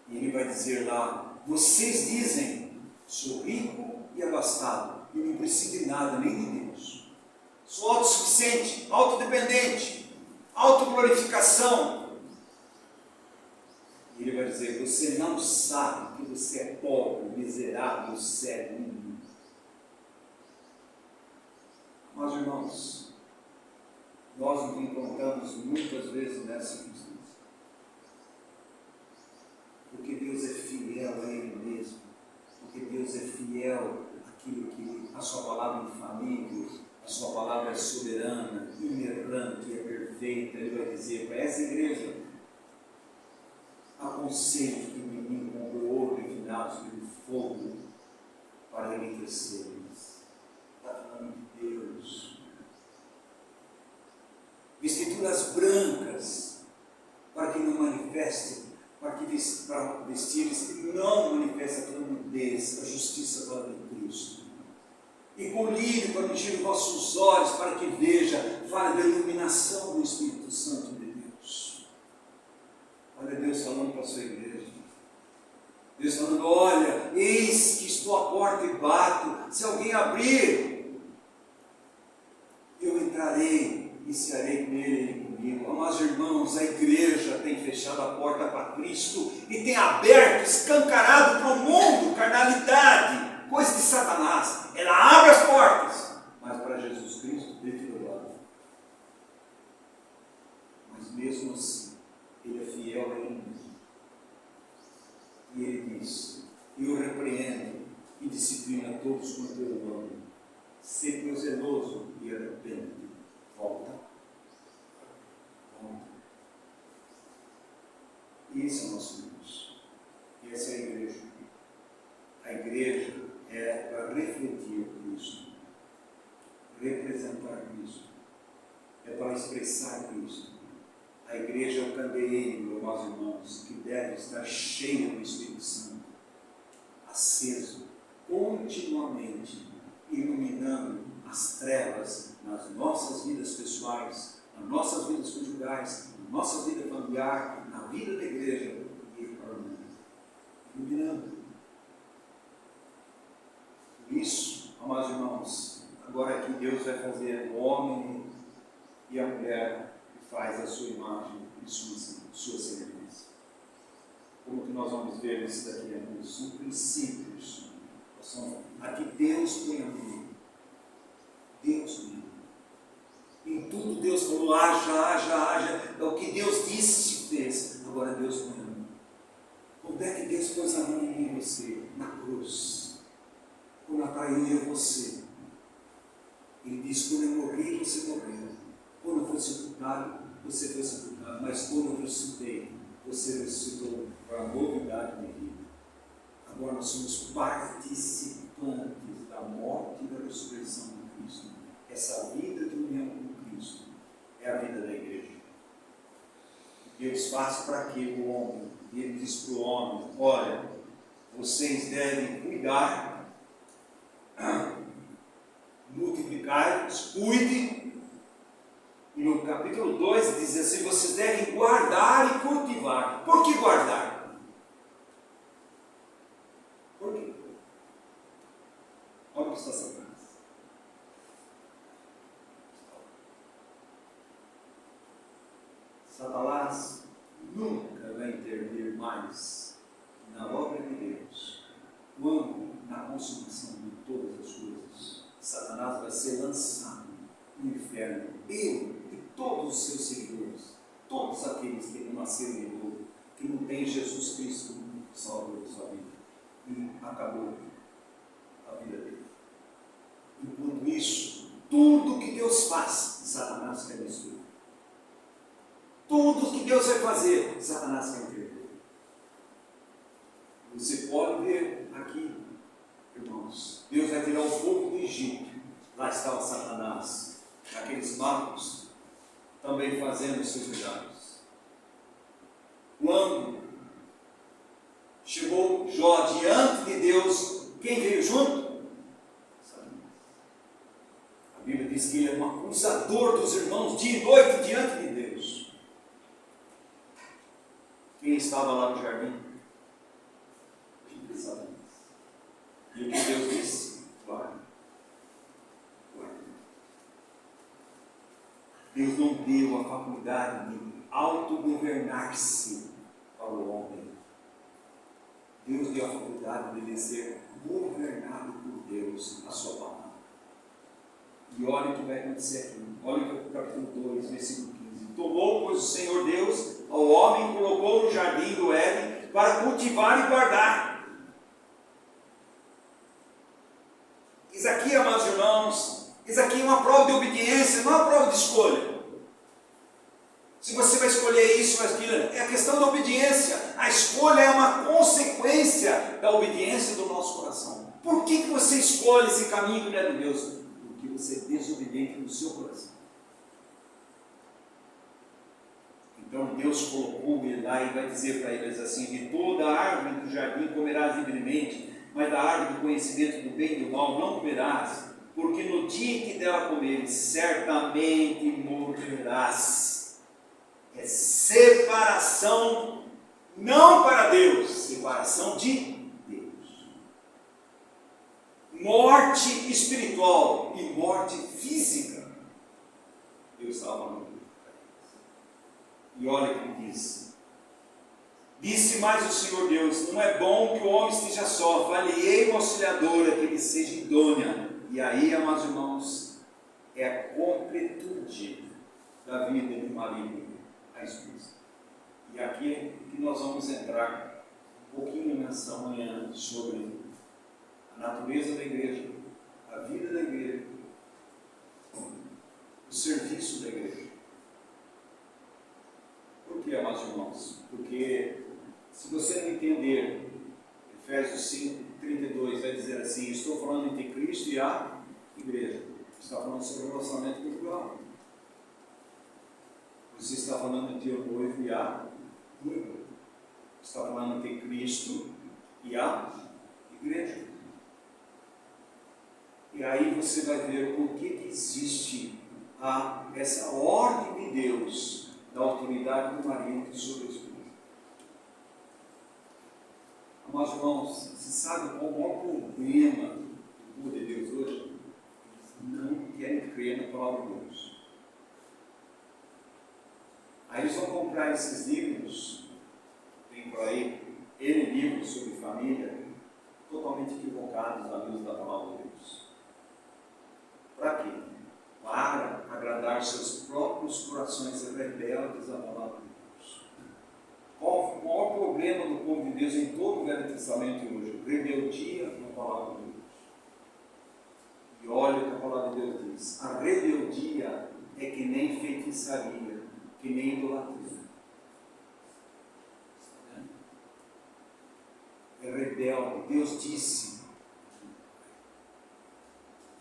E ele vai dizer lá: vocês dizem, sou rico e abastado, e não preciso de nada, nem de Deus. Sou autossuficiente, autodependente, autoglorificação. E ele vai dizer: você não sabe que você é pobre, miserável, cego, imundo. Mas, irmãos, nós nos encontramos muitas vezes nessa circunstância. Porque Deus é fiel a Ele mesmo. Porque Deus é fiel àquilo que a sua palavra infalível, a sua palavra é soberana, inerrante, é perfeita. Ele vai dizer para essa igreja: aconselho que o menino comprou ouro refinados pelo fogo para enriquecer. Está falando de Deus. Vestiduras brancas para que não manifeste, para vestir-se não manifeste a nudez, a justiça da Cristo. E com lírio para ungir os vossos olhos, para que veja, fale da iluminação do Espírito Santo de Deus. Olha Deus falando para a sua igreja. Deus falando: olha, eis que estou à porta e bato. Se alguém abrir, eu entrarei e cearei com ele comigo. Amados irmãos, a igreja tem fechado a porta para Cristo e tem aberto, escancarado para o mundo, carnalidade, coisa de Satanás. Ela abre as portas, mas para Jesus Cristo prefiro lá. Mas mesmo assim, Ele é fiel a Ele mesmo. E Ele diz: eu repreendo e disciplino a todos quanto eu amo. Sê teu zeloso e arrepende. Volta. Volta. Esse é o nosso Deus. Essa é a igreja. A igreja é para refletir Cristo, representar Cristo, é para expressar Cristo. A igreja é o candeeiro, meus irmãos, que deve estar cheio do Espírito Santo, aceso, continuamente, iluminando as trevas nas nossas vidas pessoais, nas nossas vidas conjugais, na nossa vida familiar, na vida da igreja e para o mundo. Iluminando. Por isso, amados irmãos, agora que Deus vai fazer o homem e a mulher que faz a sua imagem e sua semelhança. Como que nós vamos ver isso daqui, irmãos? São princípios. Aqui Deus põe a mão. Deus põe a mão. Em tudo Deus falou: haja. É o que Deus disse, se fez. Agora Deus põe a mão. Quando é que Deus pôs a mão em mim e você? Na cruz. Quando atraiu você. Ele disse: quando eu morri, você morreu. Quando eu fui sepultado, você foi sepultado. Mas quando eu ressuscitei, você ressuscitou para a novidade de vida. Agora nós somos participantes da morte e da ressurreição de Cristo. Essa vida de união com Cristo é a vida da igreja. Deus faz para quê o homem? E Ele diz para o homem: olha, vocês devem cuidar, multiplicar-vos, cuide. E no capítulo 2 diz assim: vocês devem guardar e cultivar. Por que guardar? Por quê? Olha o que está Satanás. Satanás nunca vai intervir mais na obra de Deus quando na consumação de todas as coisas Satanás vai ser lançado no inferno. Ele e todos os seus seguidores, todos aqueles que não nasceram de novo, que não têm Jesus Cristo como Salvador de sua vida, e acabou a vida dele. Enquanto isso, tudo que Deus faz, Satanás quer destruir. Tudo que Deus vai fazer, Satanás quer intervir. Você pode ver aqui, irmãos, Deus vai tirar o povo do Egito. Lá estava Satanás, aqueles magos, também fazendo os seus milagres. Quando chegou Jó diante de Deus, quem veio junto? Satanás. A Bíblia diz que ele é um acusador dos irmãos dia e noite diante de Deus. Quem estava lá no jardim? E o que Deus disse? Guarda. Deus não deu a faculdade de autogovernar-se para o homem. Deus deu a faculdade de ele ser governado por Deus, a sua palavra. E olha o que vai acontecer aqui. Olha o capítulo 2, versículo 15. Tomou, pois, o Senhor Deus ao homem e colocou no jardim do Éden para cultivar e guardar. Isso aqui, amados irmãos, isso aqui é uma prova de obediência, não é uma prova de escolha. Se você vai escolher isso ou aquilo, é a questão da obediência. A escolha é uma consequência da obediência do nosso coração. Por que você escolhe esse caminho que não é de Deus? Porque você é desobediente no seu coração. Então Deus colocou ele lá e vai dizer para eles assim: de toda a árvore do jardim comerás livremente, mas da árvore do conhecimento do bem e do mal não comerás, porque no dia que dela comeres, certamente morrerás. É separação não para Deus, separação de Deus. Morte espiritual e morte física. Deus estava falando. E olha o que ele disse. Disse mais o Senhor Deus: não é bom que o homem esteja só, falei uma auxiliadora que ele seja idônea. E aí, amados irmãos, é a completude da vida do marido, a esposa. E aqui é que nós vamos entrar um pouquinho nessa manhã sobre a natureza da igreja, a vida da igreja, o serviço da igreja. Por que, amados irmãos? Porque se você não entender, Efésios 5:32 vai dizer assim: estou falando entre Cristo e a igreja. Está falando sobre o relacionamento cultural. Você está falando entre o noivo e a noiva. Está falando entre Cristo e a igreja. E aí você vai ver por que existe essa ordem de Deus da autoridade do marido sobre a esposa. Amados irmãos, você sabe qual é o maior problema do povo de Deus hoje? Não querem crer na palavra de Deus. Aí eles vão comprar esses livros, tem por aí N livros sobre família, totalmente equivocados à luz da palavra de Deus. Para quê? Para agradar seus próprios corações rebeldes à palavra de Deus. Qual o maior problema do povo de Deus em todo o Velho Testamento hoje? Rebeldia na palavra de Deus. E olha o que a palavra de Deus diz: a rebeldia é que nem feitiçaria, que nem idolatria. É rebelde. Deus disse,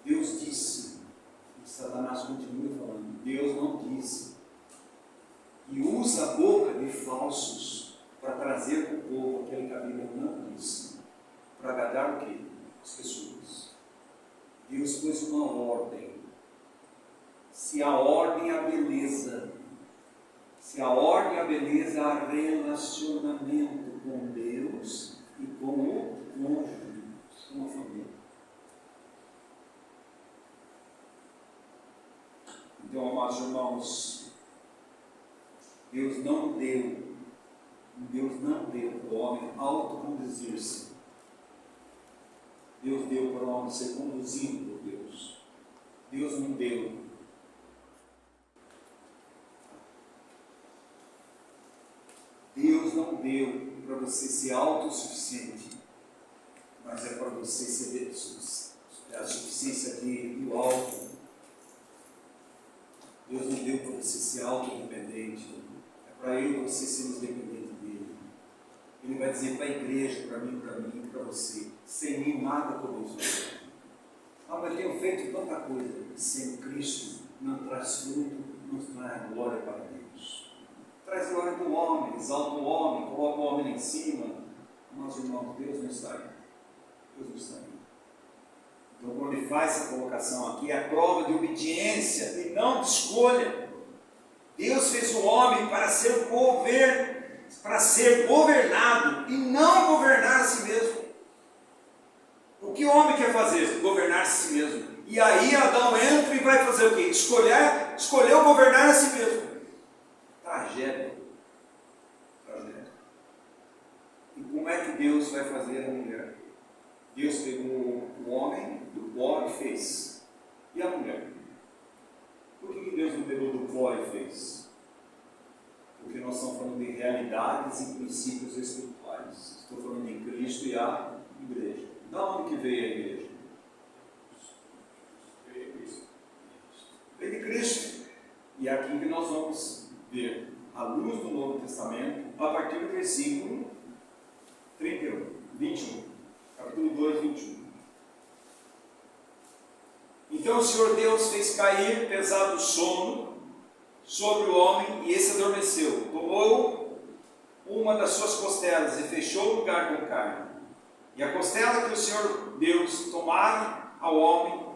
e Satanás continua falando, Deus não disse. E usa a boca de falsos para trazer para o povo aquele que a Bíblia não disse. Para agradar o quê? As pessoas. Deus pôs uma ordem. Se a ordem é a beleza, se a ordem é a beleza, há relacionamento com Deus e com o cônjuge, com a família. Então, amados irmãos, Deus não deu para o homem autoconduzir-se. Deus deu para o homem ser conduzido por Deus. Deus não deu. Deus não deu para você ser autossuficiente, mas é para você ser a suficiência do alto. Deus não deu para você ser auto-independente, é para eu e você sermos dependentes dele. Ele vai dizer para a igreja, para mim e para você: sem mim nada podemos fazer. Ah, mas eu tenho feito tanta coisa. Sem Cristo não traz fruto, não traz glória para Deus. Traz glória do homem, exalta o homem, coloca o homem lá em cima. Mas, irmãos, Deus não está aí. Deus não está aí. Então, quando ele faz essa colocação aqui, é a prova de obediência e não de escolha. Deus fez o homem para ser governado e não governar a si mesmo. O que o homem quer fazer? Governar a si mesmo. E aí Adão entra e vai fazer o quê? Escolheu governar a si mesmo. Tragédia. Tragédia. E como é que Deus vai fazer a mulher? Deus pegou o homem do pó e fez. E a mulher? Por que Deus não pegou do pó e fez? Porque nós estamos falando de realidades e princípios espirituais. Estou falando em Cristo e a igreja. Da onde que veio a igreja? Veio de Cristo. E é aqui que nós vamos ver a luz do Novo Testamento a partir do versículo 21. Capítulo 2, 21. Então o Senhor Deus fez cair pesado sono sobre o homem e esse adormeceu. Tomou uma das suas costelas e fechou o lugar com carne. E a costela que o Senhor Deus tomara ao homem,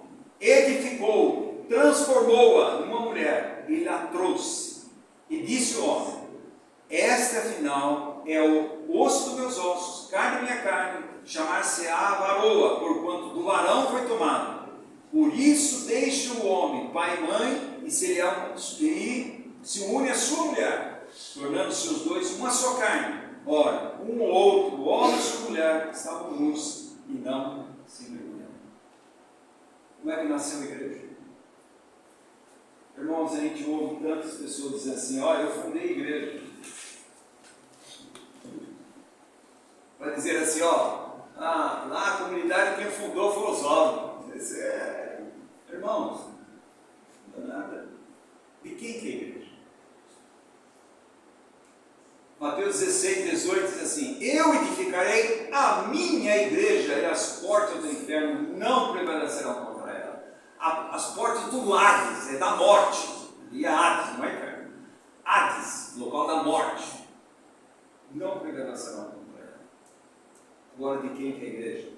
edificou, transformou-a numa mulher e lhe a trouxe. E disse o homem: esta afinal é o osso dos meus ossos, carne da minha carne, chamar-se-á varoa, porquanto do varão foi tomado. Por isso deixe o homem, pai e mãe, e se une à sua mulher, tornando-se os dois uma só carne. Ora, um ou outro, o homem e sua mulher, estavam nus e não se envergonharam. Como é que nasceu a igreja? Irmãos, a gente ouve tantas pessoas dizendo assim: olha, eu fundei a igreja. Vai dizer assim: ó, lá a comunidade quem fundou foi os homens. Irmãos, não é nada. De quem que é a igreja? Mateus 16, 18 diz assim: eu edificarei a minha igreja e as portas do inferno não prevalecerão contra ela. As portas do Hades, é da morte. E a Hades, não é inferno. Hades, local da morte, não prevalecerão contra ela. Agora, de quem que é a igreja?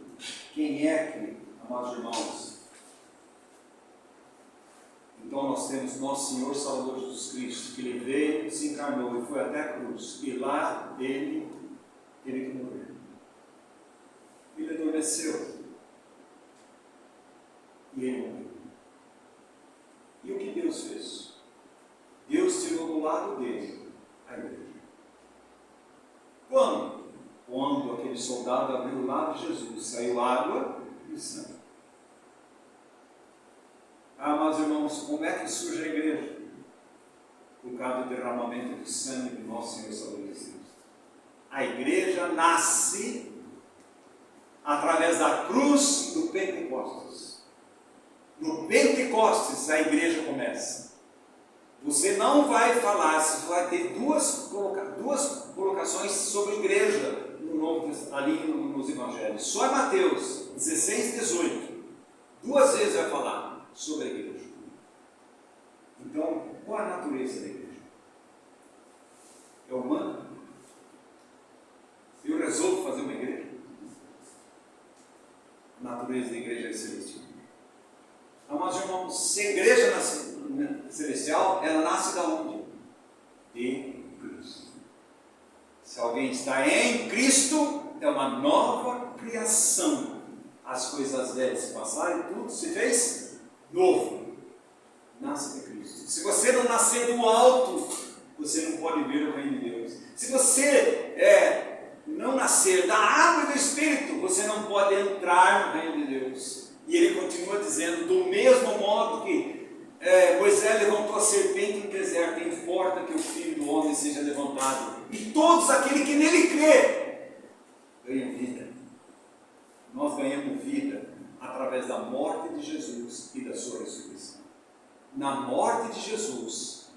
Quem é que, amados irmãos? Então nós temos nosso Senhor Salvador Jesus Cristo, que Ele veio, se encarnou e foi até a cruz, e lá Ele teve que morrer. Ele adormeceu e Ele morreu. E o que Deus fez? Deus tirou do lado dele a igreja. Quando? Quando aquele soldado abriu o lado de Jesus, saiu água e sangue. Mas irmãos, como é que surge a igreja? Por causa do derramamento do sangue do nosso Senhor Salvador Jesus Cristo. A igreja nasce através da cruz do Pentecostes. No Pentecostes a igreja começa. Você não vai falar, você vai ter duas colocações sobre a igreja ali nos evangelhos. Só em Mateus 16, 18. 2 vezes vai falar sobre a igreja. Então, qual a natureza da igreja? É humana? Eu resolvo fazer uma igreja? A natureza da igreja é celestial. Mas, irmãos, se a igreja nasce celestial, ela nasce da onde? De Cristo. Se alguém está em Cristo, é uma nova criação. As coisas velhas se passaram e tudo se fez novo. Nasce de Cristo. Se você não nascer do alto, você não pode ver o reino de Deus. Se você não nascer da água e do Espírito, você não pode entrar no reino de Deus. E ele continua dizendo: do mesmo modo que Moisés levantou a serpente no deserto, importa que o Filho do Homem seja levantado, e todos aqueles que nele crê ganham vida. Nós ganhamos vida através da morte de Jesus e da sua ressurreição. Na morte de Jesus,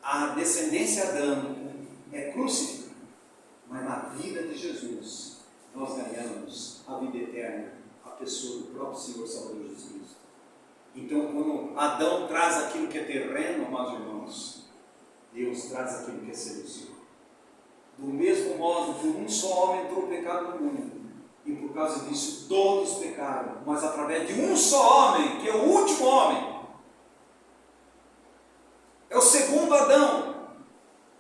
a descendência adâmica é crucificada, mas na vida de Jesus nós ganhamos a vida eterna, a pessoa do próprio Senhor Salvador Jesus Cristo. Então, quando Adão traz aquilo que é terreno, amados irmãos, Deus traz aquilo que é celestial. Do mesmo modo que um só homem entrou o pecado no mundo, e por causa disso todos pecaram, mas através de um só homem, que é o último homem, é o segundo Adão,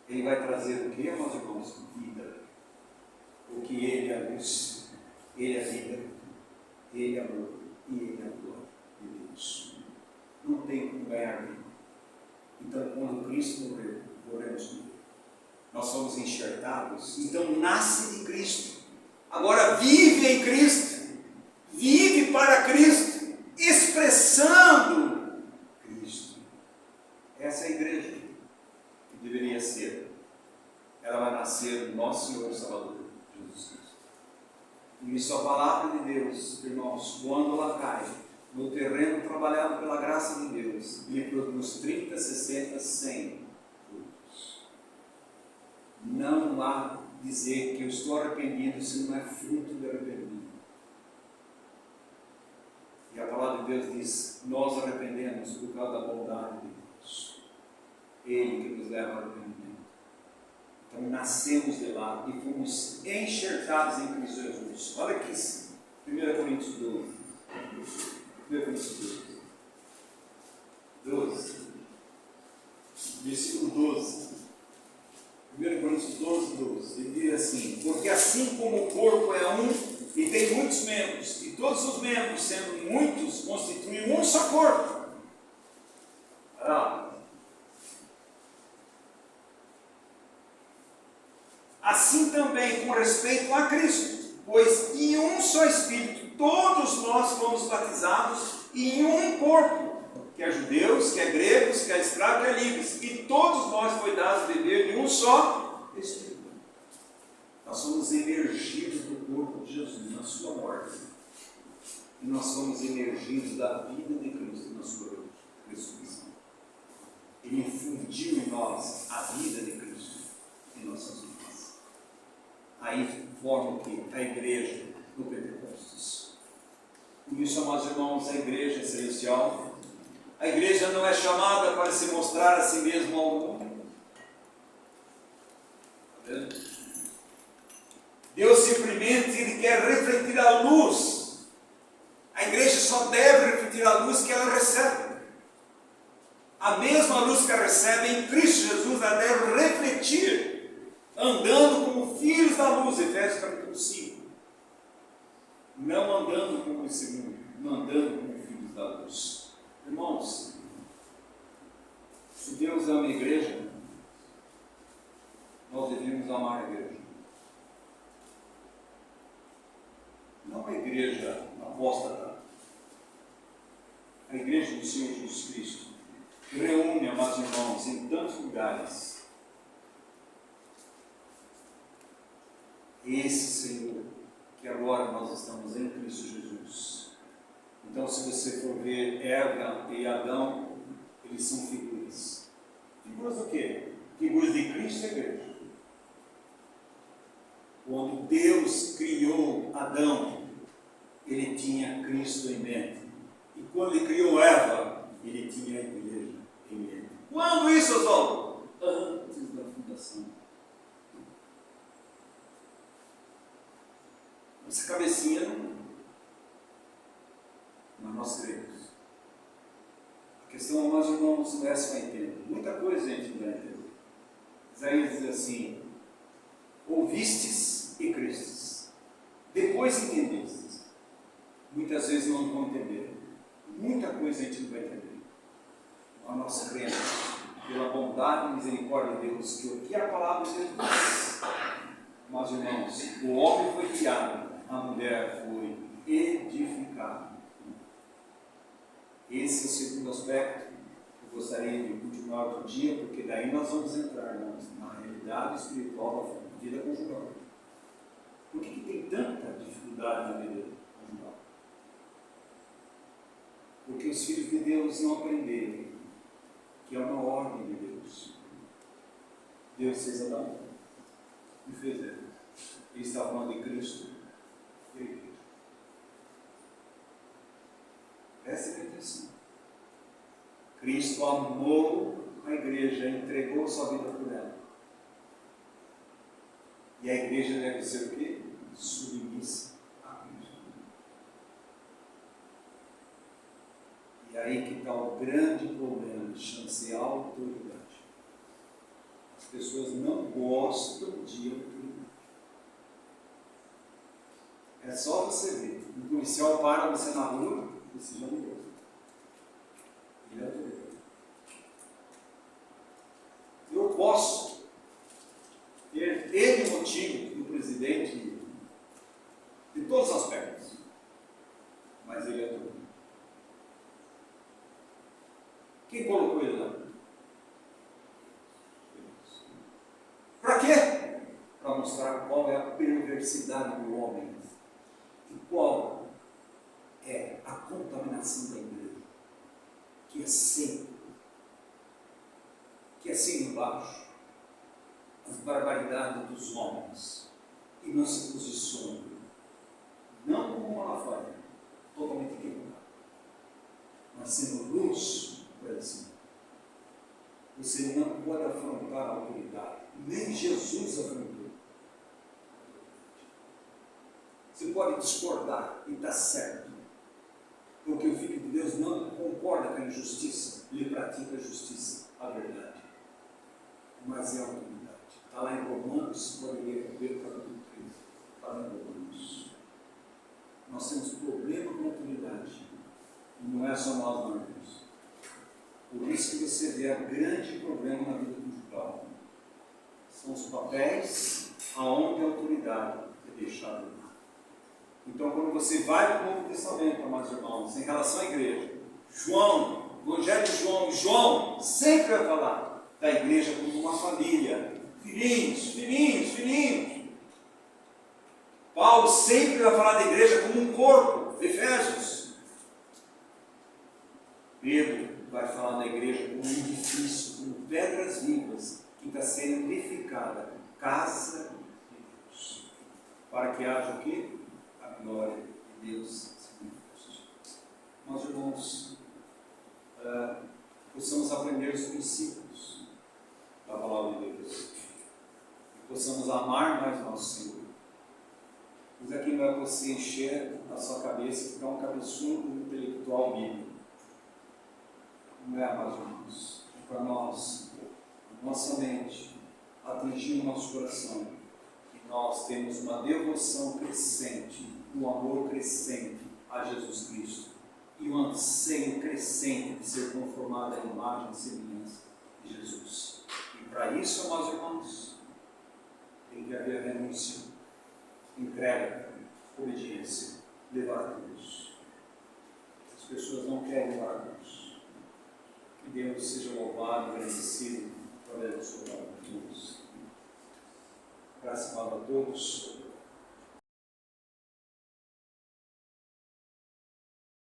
ele vai trazer o que, amados irmãos? Vida. Porque ele é a luz, ele é a vida. Ele é amor e Ele é a glória de Deus. Não tem como ganhar dele. Então, quando Cristo morreu, morremos com Ele. Nós somos enxertados. Então, nasce de Cristo. Agora vive em Cristo. Vive para Cristo. Expressando Cristo. Essa é a igreja que deveria ser. Ela vai nascer do nosso Senhor e Salvador, Jesus Cristo. E isso, a palavra de Deus, irmãos, quando ela cai no terreno trabalhado pela graça de Deus, ele produz 30, 60, 100 frutos. Não há dizer que eu estou arrependido se não é fruto de arrependimento. E a palavra de Deus diz: nós arrependemos por causa da bondade de Deus. Ele que nos leva ao arrependimento. Então nascemos de lá e fomos enxertados em Cristo Jesus. Olha aqui, 1 Coríntios 12. 1 Coríntios 12. Versículo 12. 1 Coríntios 12, 12. Ele diz assim: porque assim como o corpo é um e tem muitos membros, e todos os membros, sendo muitos, constituem um só corpo. Assim também com respeito a Cristo, pois em um só Espírito todos nós fomos batizados e em um corpo, quer judeus, quer gregos, quer escravos, quer livres, e todos nós foi dado beber de um só Espírito. Nós somos emergidos do corpo de Jesus na sua morte, e nós somos emergidos da vida de Cristo na sua ressurreição. Ele infundiu em nós a vida de Cristo em nossas vidas. Aí forma o que? A igreja do Pentecostes. Por isso, amados irmãos, a igreja celestial, a igreja não é chamada para se mostrar a si mesma ao mundo. Está vendo? Deus simplesmente Ele quer refletir a luz. A igreja só deve refletir a luz que ela recebe. A mesma luz que ela recebe em Cristo Jesus, ela deve refletir, andando como filhos da luz, Efésios capítulo 5. Não andando como esse mundo, não andando como filhos da luz. Irmãos, se Deus ama a igreja, nós deveríamos amar a igreja. Não a igreja apóstata, a igreja do Senhor Jesus Cristo, que reúne, amados irmãos, em tantos lugares. Esse Senhor, que agora nós estamos em Cristo Jesus. Então, se você for ver Eva e Adão, eles são figuras. Figuras do quê? Figuras de Cristo e igreja. Quando Deus criou Adão, Ele tinha Cristo em mente. E quando Ele criou Eva, Ele tinha a igreja em mente. Quando isso, Oswaldo? Antes da fundação. Essa cabecinha não. Mas nós cremos. A questão, nós irmãos, não é se vai entender. Muita coisa a gente não vai entender. Isaías diz assim: ouvistes e crestes, depois entendestes. Muitas vezes não vão entender. Muita coisa a gente não vai entender. A nossa crença, pela bondade e misericórdia de Deus, que o que a palavra de Deus diz. Mas, irmãos, o homem foi criado, a mulher foi edificada. Esse é o segundo aspecto que eu gostaria de continuar outro dia, porque daí nós vamos entrar, irmãos, na realidade espiritual da vida conjugal. Por que tem tanta dificuldade na vida conjugal? Porque os filhos de Deus não aprenderam que é uma ordem de Deus. Deus fez Adão e fez Eva. Ele está falando de Cristo e a igreja. Essa é a intenção. Cristo amou a igreja, entregou sua vida por ela. E a igreja deve ser o quê? Submissa a Cristo. E aí que está o grande problema, chama-se autoridade. As pessoas não gostam de autoridade. É só você ver. No policial para você na rua, você já mudou. Ele é autoridade. Eu posso ter N motivo do presidente de todos os aspectos, mas ele é autoridade. Quem colocou ele lá? Para quê? Para mostrar qual é a perversidade do homem e qual é a contaminação da igreja, que é sempre embaixo, as barbaridades dos homens, e não se posiciona, não como Malafaia, totalmente equivocado, mas sendo luz para cima. Você não pode afrontar a autoridade, nem Jesus afrontou. Você pode discordar e está certo, porque o Filho de Deus não concorda com a injustiça, ele pratica a justiça, a verdade. Mas é a autoridade. Está lá em Romanos, pode ler o capítulo 13. Está lá em Romanos. Nós temos problema com a autoridade. E não é só nós, não, irmãos. Por isso que você vê o grande problema na vida conjugal. São os papéis aonde a autoridade é deixada. Então, quando você vai para o Novo Testamento, amados irmãos, em relação à igreja, João, o Evangelho de João sempre vai falar da igreja como uma família. Filhinhos. Paulo sempre vai falar da igreja como um corpo. Efésios. Pedro vai falar da igreja como um edifício, como pedras vivas, que está sendo edificada, casa de Deus. Para que haja o quê? A glória de Deus. Meus irmãos, possamos aprender os princípios da palavra de Deus. E possamos amar mais nosso Senhor. Isso aqui não é você encher a sua cabeça e ficar um cabeçudo intelectual bíblico. Não é, amados irmãos. É para nós, nossa mente, atingir o nosso coração. E nós temos uma devoção crescente, um amor crescente a Jesus Cristo. E um anseio crescente de ser conformado à imagem e semelhança de Jesus. E para isso, amados irmãos, tem que haver renúncia, entrega, obediência, levar a Deus. As pessoas não querem levar a Deus. Que Deus seja louvado e agradecido através da sua palavra. Graças a todos.